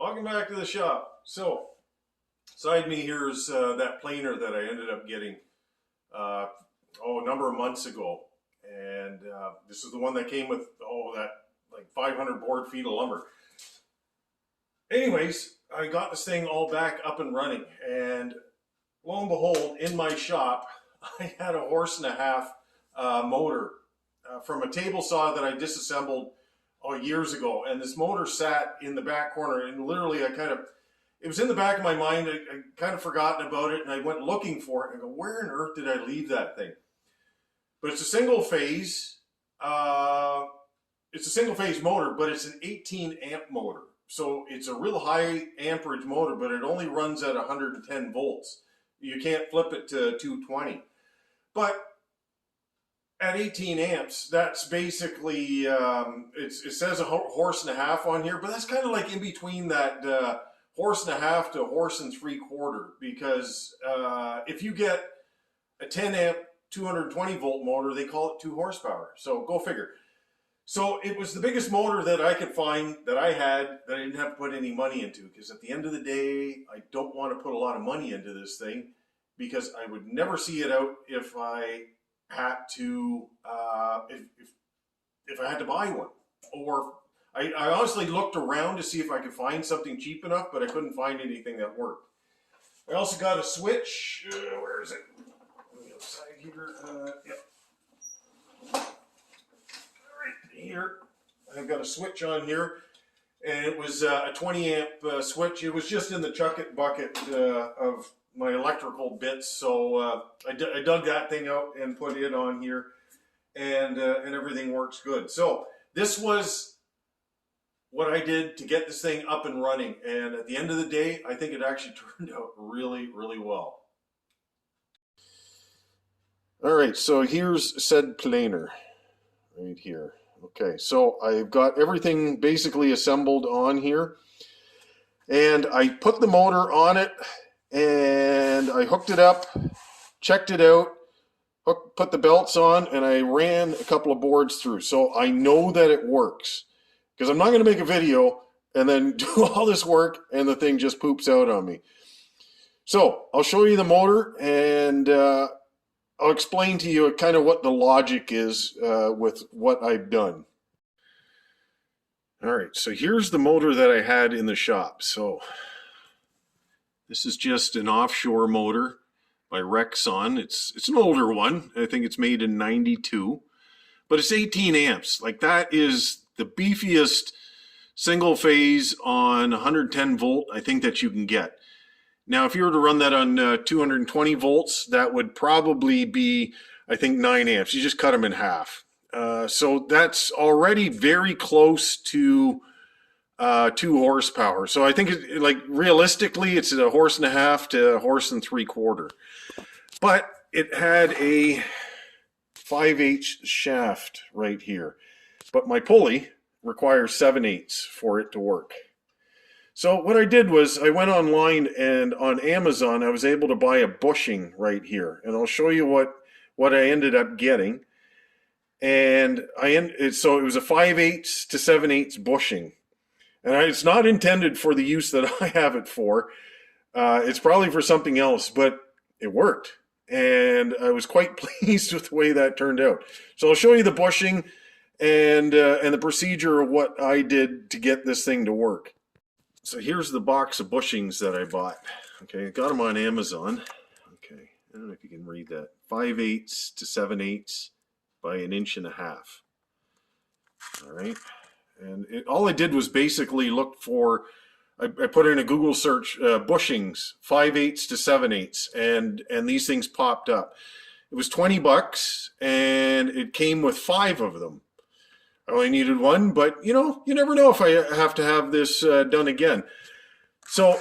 Welcome back to the shop. So, beside me here is that planer that I ended up getting uh, a number of months ago. And this is the one that came with, that like 500 board feet of lumber. Anyways, I got this thing all back up and running. And lo and behold, in my shop, I had a horse and a half motor from a table saw that I disassembled years ago, and this motor sat in the back corner, and literally it was in the back of my mind. I kind of forgotten about it, and I went looking for it, and I go, where on earth did I leave that thing? But it's a single phase, motor, but it's an 18 amp motor. So it's a real high amperage motor, but it only runs at 110 volts. You can't flip it to 220. But at 18 amps, that's basically, it says a horse and a half on here, but that's kind of like in between that horse and a half to horse and 3/4, because if you get a 10 amp, 220 volt motor, they call it 2 horsepower. So go figure. So it was the biggest motor that I could find that I had that I didn't have to put any money into, because at the end of the day, I don't want to put a lot of money into this thing, because I would never see it out if I had to if I had to buy one. Or I honestly looked around to see if I could find something cheap enough, but I couldn't find anything that worked. I also got a switch. Where is it? On the other side here. Right here. I've got a switch on here, and it was a 20 amp switch. It was just in the chuck it bucket of my electrical bits, so I dug that thing out and put it on here, and everything works good. So this was what I did to get this thing up and running, and at the end of the day, I think it actually turned out really, really well. All right, so here's said planer right here. Okay, so I've got everything basically assembled on here, and I put the motor on it, and I hooked it up, checked it out, put the belts on, and I ran a couple of boards through. So I know that it works, because I'm not going to make a video and then do all this work and the thing just poops out on me. So I'll show you the motor, and I'll explain to you kind of what the logic is with what I've done. All right, so here's the motor that I had in the shop. So this is just an offshore motor by Rexon. It's an older one. I think it's made in '92, but it's 18 amps. Like, that is the beefiest single phase on 110 volt I think that you can get. Now, if you were to run that on 220 volts, that would probably be, I think, 9 amps. You just cut them in half. So that's already very close to 2 horsepower. So I think, realistically, it's a horse and a half to a horse and 3/4. But it had a 5/8 shaft right here. But my pulley requires 7/8 for it to work. So what I did was I went online, and on Amazon I was able to buy a bushing right here, and I'll show you what I ended up getting. And so it was a 5/8 to 7/8 bushing, and it's not intended for the use that I have it for. It's probably for something else, but it worked, and I was quite pleased with the way that turned out. So I'll show you the bushing and the procedure of what I did to get this thing to work. So here's the box of bushings that I bought. Okay, I got them on Amazon. Okay, I don't know if you can read that. 5/8 to 7/8 by 1.5 inches. All right, and all I did was basically look for, I put in a Google search, bushings, 5/8 to 7/8, and these things popped up. It was $20, and it came with 5 of them. I only needed 1, but you never know if I have to have this done again. So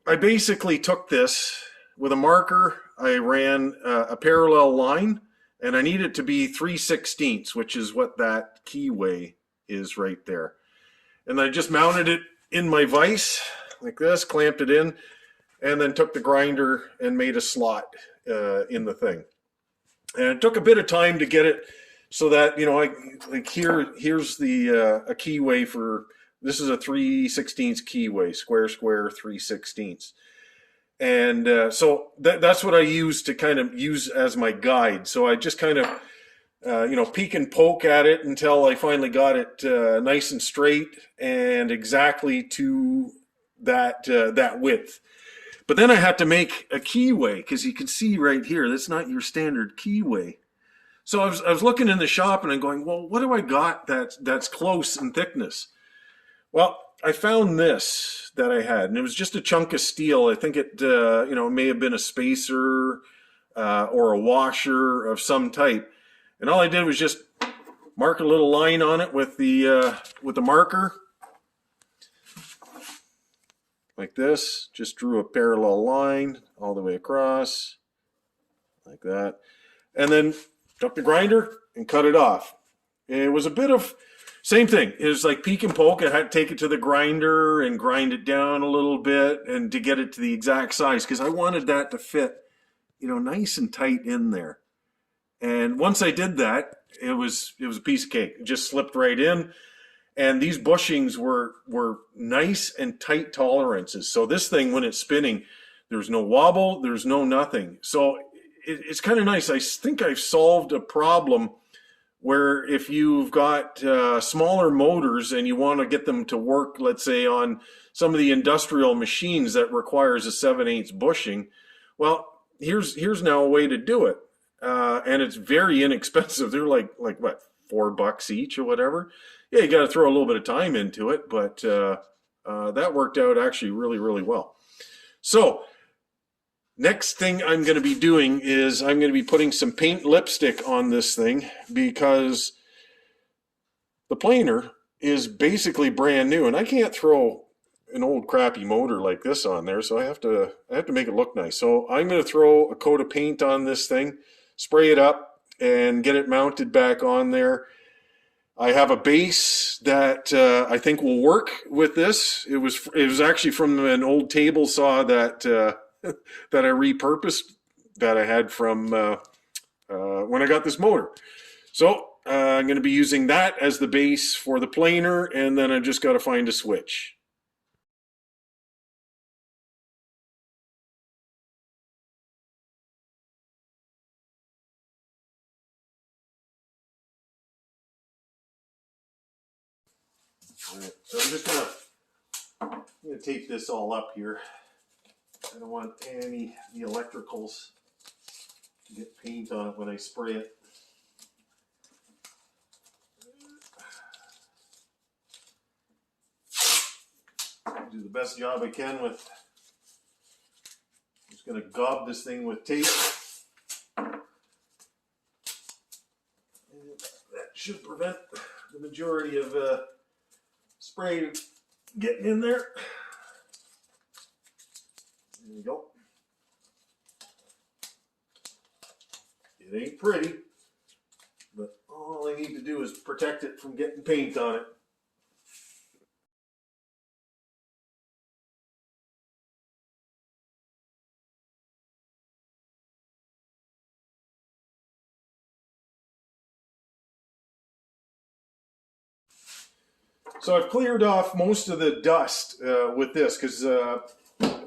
I basically took this with a marker. I ran a parallel line, and I need it to be 3/16, which is what that keyway is right there. And I just mounted it in my vise like this, clamped it in, and then took the grinder and made a slot in the thing. And it took a bit of time to get it so that, here's the a keyway for This is a 3/16 keyway, square 3/16. And so that's what I use to kind of use as my guide. So I just kind of, peek and poke at it until I finally got it nice and straight and exactly to that width. But then I had to make a keyway because you can see right here, that's not your standard keyway. So I was looking in the shop and I'm going, well, what do I got that's close in thickness? Well, I found this that I had, and it was just a chunk of steel. I think it, may have been a spacer or a washer of some type. And all I did was just mark a little line on it with the marker, like this. Just drew a parallel line all the way across, like that, and then took the grinder and cut it off. It was a bit of same thing. It was like peek and poke. I had to take it to the grinder and grind it down a little bit and to get it to the exact size because I wanted that to fit, nice and tight in there. And once I did that, it was a piece of cake. It just slipped right in. And these bushings were nice and tight tolerances. So this thing, when it's spinning, there's no wobble, there's no nothing. So it's kind of nice. I think I've solved a problem where if you've got smaller motors and you want to get them to work, let's say on some of the industrial machines that requires a 7/8 bushing, well, here's now a way to do it. And it's very inexpensive. They're like what, $4 each or whatever. Yeah, you got to throw a little bit of time into it, but that worked out actually really, really well. So next thing I'm going to be doing is I'm going to be putting some paint lipstick on this thing because the planer is basically brand new, and I can't throw an old crappy motor like this on there, so I have to make it look nice. So I'm going to throw a coat of paint on this thing, spray it up, and get it mounted back on there. I have a base that I think will work with this. It was actually from an old table saw that that I repurposed that I had from when I got this motor. So I'm going to be using that as the base for the planer, and then I just got to find a switch. All right, so I'm just gonna tape this all up here. I don't want the electricals to get paint on it when I spray it. Do the best job I can with. I'm just gonna gob this thing with tape. And that should prevent the majority of spray getting in there. There you go. It ain't pretty, but all I need to do is protect it from getting paint on it. So I've cleared off most of the dust with this because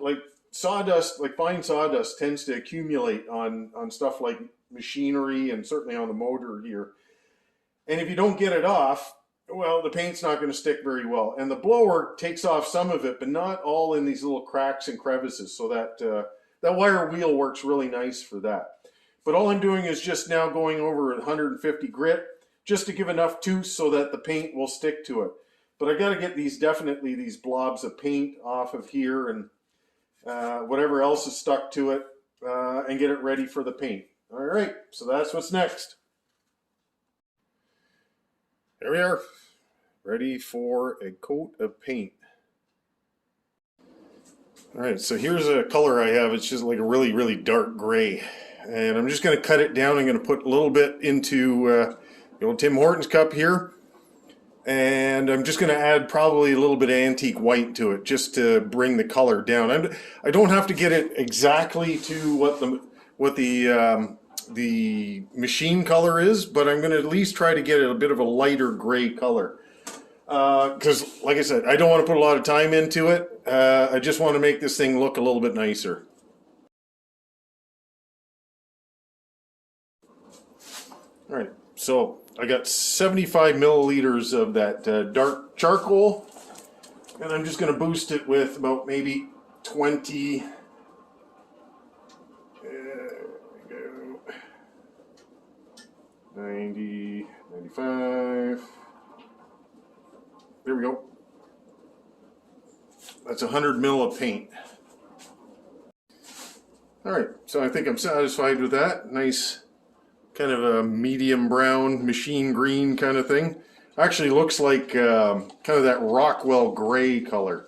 like sawdust, like fine sawdust tends to accumulate on stuff like machinery and certainly on the motor here. And if you don't get it off, well, the paint's not going to stick very well. And the blower takes off some of it, but not all in these little cracks and crevices. So that wire wheel works really nice for that. But all I'm doing is just now going over 150 grit just to give enough tooth so that the paint will stick to it. But I got to get these blobs of paint off of here and whatever else is stuck to it and get it ready for the paint. All right, so that's what's next. There we are, ready for a coat of paint. All right, so here's a color I have. It's just like a really, really dark gray. And I'm just going to cut it down. I'm going to put a little bit into the old Tim Hortons cup here. And I'm just going to add probably a little bit of antique white to it just to bring the color down. I don't have to get it exactly to what the machine color is, but I'm going to at least try to get it a bit of a lighter gray color. Because, like I said, I don't want to put a lot of time into it. I just want to make this thing look a little bit nicer. All right, so I got 75 milliliters of that dark charcoal, and I'm just going to boost it with about maybe 20. There we go. 90, 95. There we go. That's 100 mil of paint. All right, so I think I'm satisfied with that. Nice, kind of a medium brown, machine green kind of thing. Actually looks like kind of that Rockwell gray color.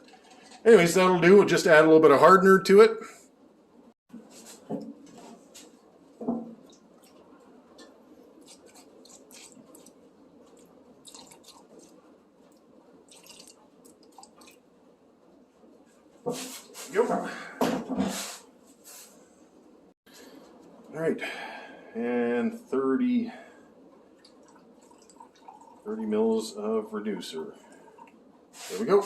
Anyways, that'll do. We'll just add a little bit of hardener to it. Yep. All right, and 30 mils of reducer. There we go.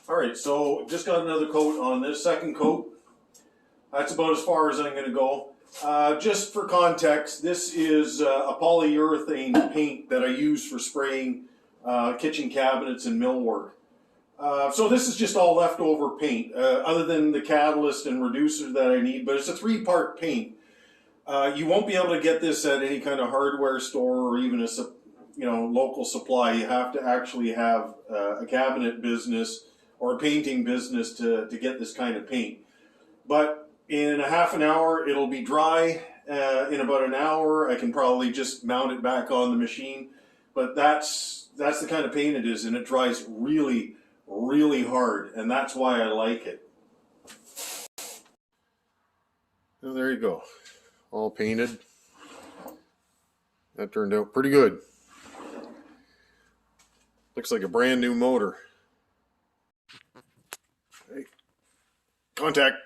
All right, so just got another coat on this second coat. That's about as far as I'm going to go. Just for context, this is a polyurethane paint that I use for spraying kitchen cabinets and millwork. So this is just all leftover paint, other than the catalyst and reducer that I need, but it's a 3-part paint. You won't be able to get this at any kind of hardware store or even a local supply. You have to actually have a cabinet business or a painting business to get this kind of paint. But in a half an hour, it'll be dry. In about an hour, I can probably just mount it back on the machine. But that's the kind of paint it is, and it dries really, really hard, and that's why I like it. Well, there you go. All painted. That turned out pretty good. Looks like a brand new motor. Hey. Contact.